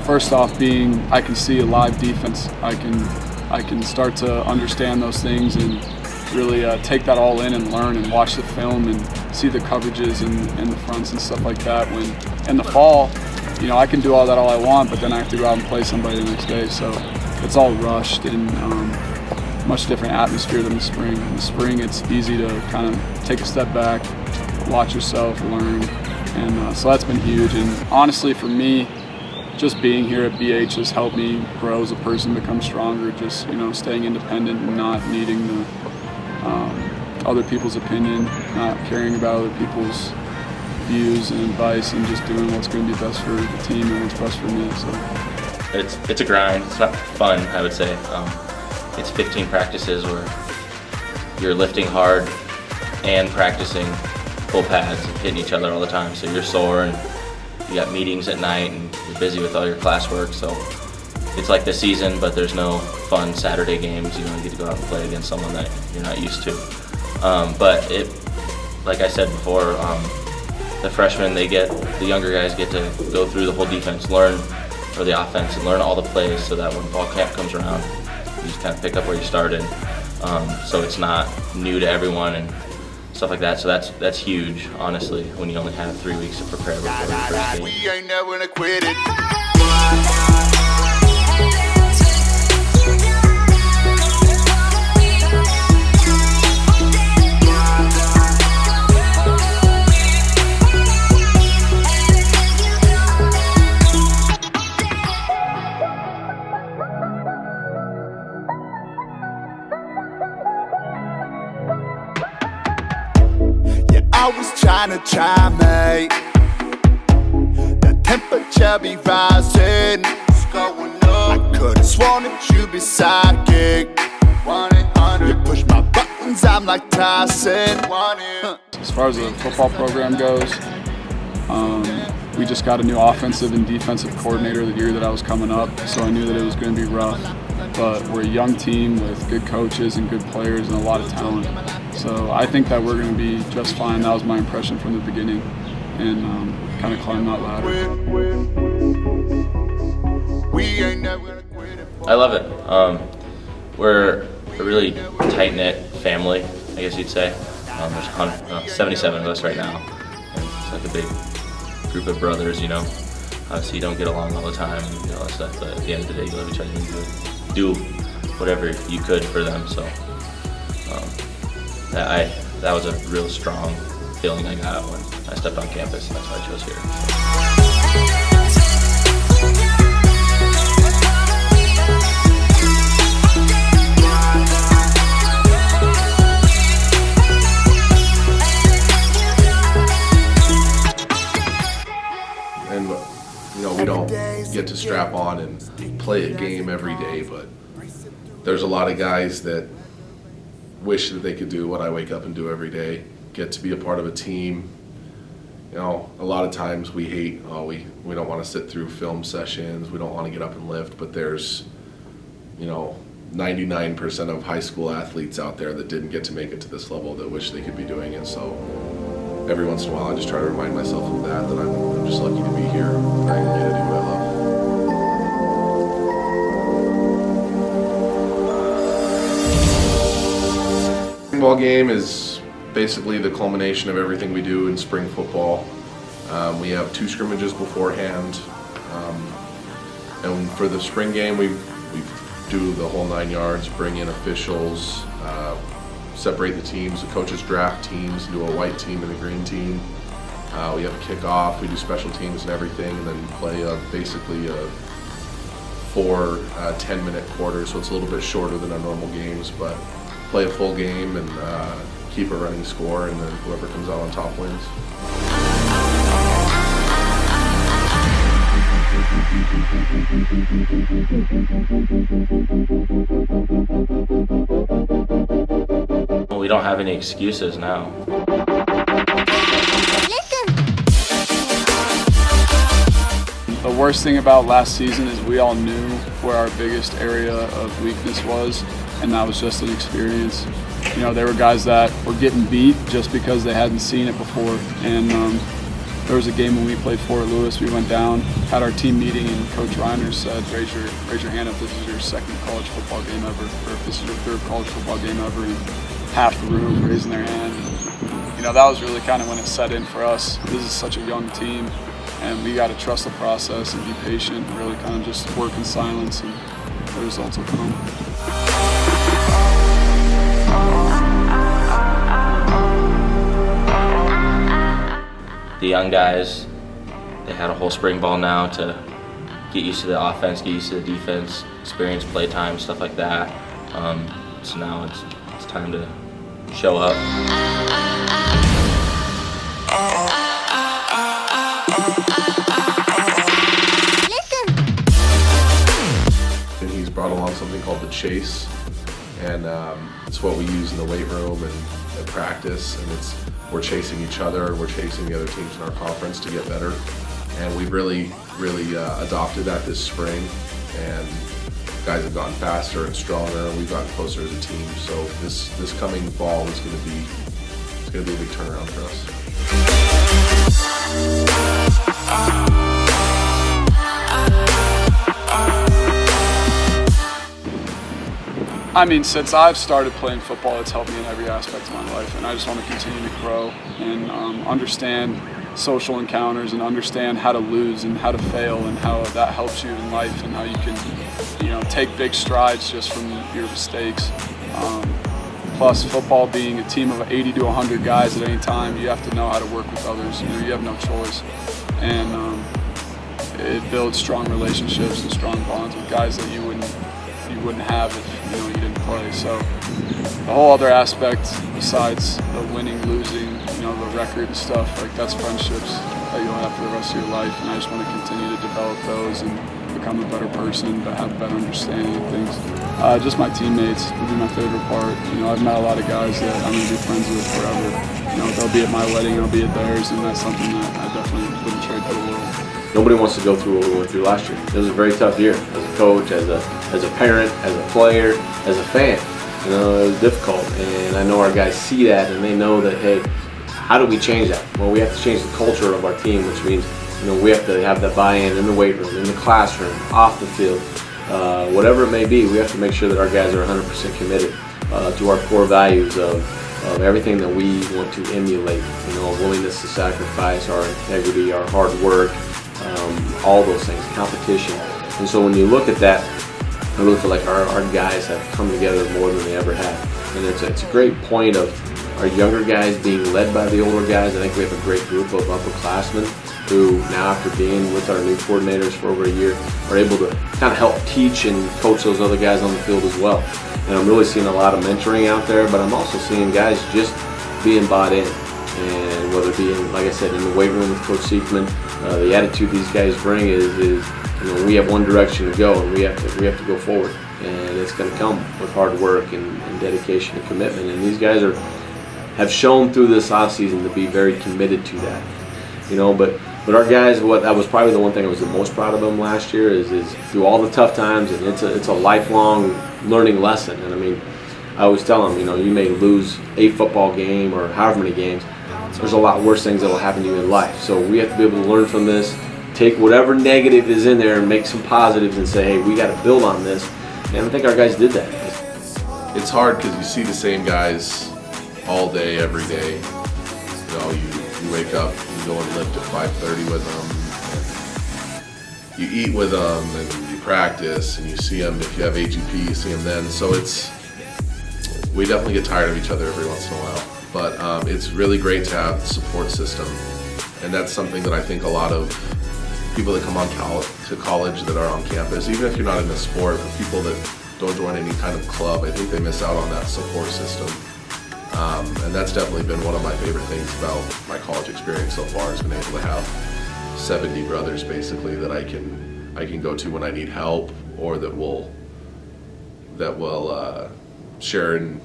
first off being I can see a live defense. I can start to understand those things and really take that all in and learn and watch the film and see the coverages and the fronts and stuff like that. When in the fall, I can do all that all I want, but then I have to go out and play somebody the next day. So it's all rushed and much different atmosphere than the spring. In the spring, it's easy to kind of take a step back, watch yourself, learn, and so that's been huge. And honestly, for me, just being here at BH has helped me grow as a person, become stronger. Just staying independent and not needing the other people's opinion, not caring about other people's views and advice, and just doing what's going to be best for the team and what's best for me. So it's a grind. It's not fun, I would say. It's 15 practices where you're lifting hard and practicing full pads and hitting each other all the time. So you're sore and you got meetings at night and you're busy with all your classwork. So it's like the season, but there's no fun Saturday games. You get to go out and play against someone that you're not used to. But like I said before, the freshmen, the younger guys get to go through the whole defense, learn for the offense, and learn all the plays so that when fall camp comes around, you just kind of pick up where you started. So it's not new to everyone and stuff like that. So that's huge, honestly, when you only have 3 weeks to prepare before your first game. We ain't never gonna quit it. I was trying to mate. The temperature be rising. It's going up. I could've sworn that you'd be psychic. 1-800. You push my buttons, I'm like Tyson. As far as the football program goes, we just got a new offensive and defensive coordinator the year that I was coming up, so I knew that it was going to be rough. But we're a young team with good coaches and good players and a lot of talent. So I think that we're going to be just fine. That was my impression from the beginning, and kind of climb that ladder. I love it. We're a really tight-knit family, I guess you'd say. There's 77 of us right now. And it's like a big group of brothers, Obviously you don't get along all the time and all that stuff, but at the end of the day you love each other and you do whatever you could for them. So that was a real strong feeling I got when I stepped on campus, and that's why I chose here. And we don't get to strap on and play a game every day, but there's a lot of guys that wish that they could do what I wake up and do every day, get to be a part of a team. A lot of times we hate, we don't want to sit through film sessions, we don't want to get up and lift, but there's, 99% of high school athletes out there that didn't get to make it to this level that wish they could be doing it. So every once in a while I just try to remind myself of that I'm just lucky to be here and I get to do what I love. Ball game is basically the culmination of everything we do in spring football. We have 2 scrimmages beforehand, and for the spring game we do the whole 9 yards, bring in officials, separate the teams. The coaches draft teams, do a white team and a green team. We have a kickoff, we do special teams and everything, and then play basically 4 10-minute quarters, so it's a little bit shorter than our normal games, but play a full game and keep a running score, and then whoever comes out on top wins. We don't have any excuses now. The worst thing about last season is we all knew where our biggest area of weakness was, and that was just an experience. There were guys that were getting beat just because they hadn't seen it before, and there was a game when we played Fort Lewis. We went down, had our team meeting, and Coach Reiner said, raise your hand if this is your second college football game ever, or if this is your third college football game ever. And half the room raising their hand. You know, that was really kind of when it set in for us. This is such a young team, and we got to trust the process and be patient and really kind of just work in silence, and the results will come. The young guys, they had a whole spring ball now to get used to the offense, get used to the defense, experience play time, stuff like that. So now it's time to show up. And he's brought along something called the chase, and it's what we use in the weight room and at practice, and we're chasing each other, we're chasing the other teams in our conference to get better, and we've really adopted that this spring, and guys have gotten faster and stronger, and we've gotten closer as a team. So this coming fall is going to be a big turnaround for us. I mean, since I've started playing football, it's helped me in every aspect of my life, and I just want to continue to grow and understand social encounters and understand how to lose and how to fail and how that helps you in life and how you can, take big strides just from your mistakes. Plus, football being a team of 80 to 100 guys at any time, you have to know how to work with others. You have no choice, and it builds strong relationships and strong bonds with guys that you wouldn't have if you didn't play. So the whole other aspect besides the winning, losing, the record and stuff, like that's friendships that you'll have for the rest of your life, and I just want to continue to develop those and become a better person, but have a better understanding of things. Just my teammates would be my favorite part. I've met a lot of guys that I'm going to be friends with forever. They'll be at my wedding, I'll be at theirs, and that's something that I definitely wouldn't trade for the world. Nobody wants to go through what we went through last year. It was a very tough year as a coach, as a parent, as a player, as a fan. It was difficult, and I know our guys see that, and they know that, hey, how do we change that? Well, we have to change the culture of our team, which means we have to have that buy-in in the weight room, in the classroom, off the field, whatever it may be. We have to make sure that our guys are 100% committed to our core values of everything that we want to emulate. A willingness to sacrifice, our integrity, our hard work. All those things, competition. And so when you look at that, I really feel like our guys have come together more than they ever have. And it's a great point of our younger guys being led by the older guys. I think we have a great group of upperclassmen who now, after being with our new coordinators for over a year, are able to kind of help teach and coach those other guys on the field as well. And I'm really seeing a lot of mentoring out there, but I'm also seeing guys just being bought in. And whether it be, like I said, in the weight room with Coach Siekman, the attitude these guys bring is we have one direction to go, and we have to go forward, and it's going to come with hard work and dedication and commitment. And these guys have shown through this offseason to be very committed to that, But our guys, that was probably the one thing I was the most proud of them last year is through all the tough times, and it's a lifelong learning lesson. And I mean, I always tell them, you may lose a football game or however many games. There's a lot worse things that will happen to you in life. So we have to be able to learn from this, take whatever negative is in there and make some positives and say, hey, we got to build on this. And I think our guys did that. It's hard because you see the same guys all day, every day. You wake up, you go and lift at 5:30 with them, and you eat with them, and you practice, and you see them. If you have AGP, you see them then. So we definitely get tired of each other every once in a while. But it's really great to have the support system, and that's something that I think a lot of people that come to college that are on campus, even if you're not in a sport, but people that don't join any kind of club, I think they miss out on that support system. And that's definitely been one of my favorite things about my college experience so far, is being able to have 70 brothers basically that I can go to when I need help, or that will share in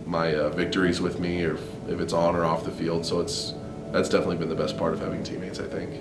my victories with me, or if it's on or off the field. So that's definitely been the best part of having teammates, I think.